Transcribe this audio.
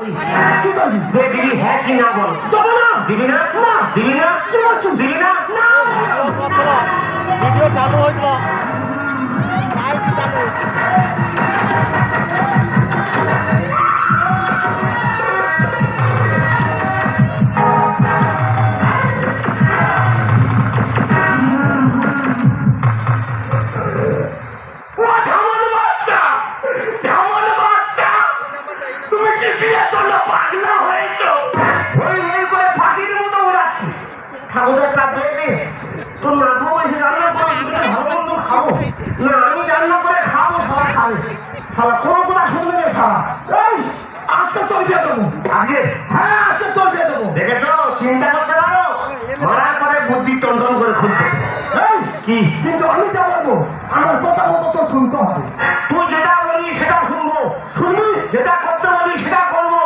কি করবি? দিবি হ্যাঁ কি না বল। দেবো না। দিবি না? না। দিবি না? কি বলছো? দিবি না? না। ভিডিও চালু হয়েছিল, লাইভ চালু হয়েছে। ও ধামন বাচ্চা, ধামন বাচ্চা, তুমি কি বিয়ের জন্য পাগলা হয়েছো? ওই ওই করে ফাঁকির মতো উড়াচ্ছি। ঠাকুরের কাজ করে দে। তোর নাতবু এসে রান্না করে ভালো মন্দ খাবো না, আমি রান্না করে খাবো, সবাই খাবে। শালা কোনো কথা শুনবে না শালা। এই আজকে তোর বিয়ে দেবো। আগে হ্যাঁ আজকে তোর বিয়ে দেবো। দেখেছো, চিন্তা করতে পারো, মারার পরে বুদ্ধি টনটন করে খুলতে। এই কি কিন্তু আমি যা বলবো আমার কথা মতো তো শুনতে হবে। তুই যেটা বলবি সেটা শুনবো, শুনবি? যেটা করতে বলবি সেটা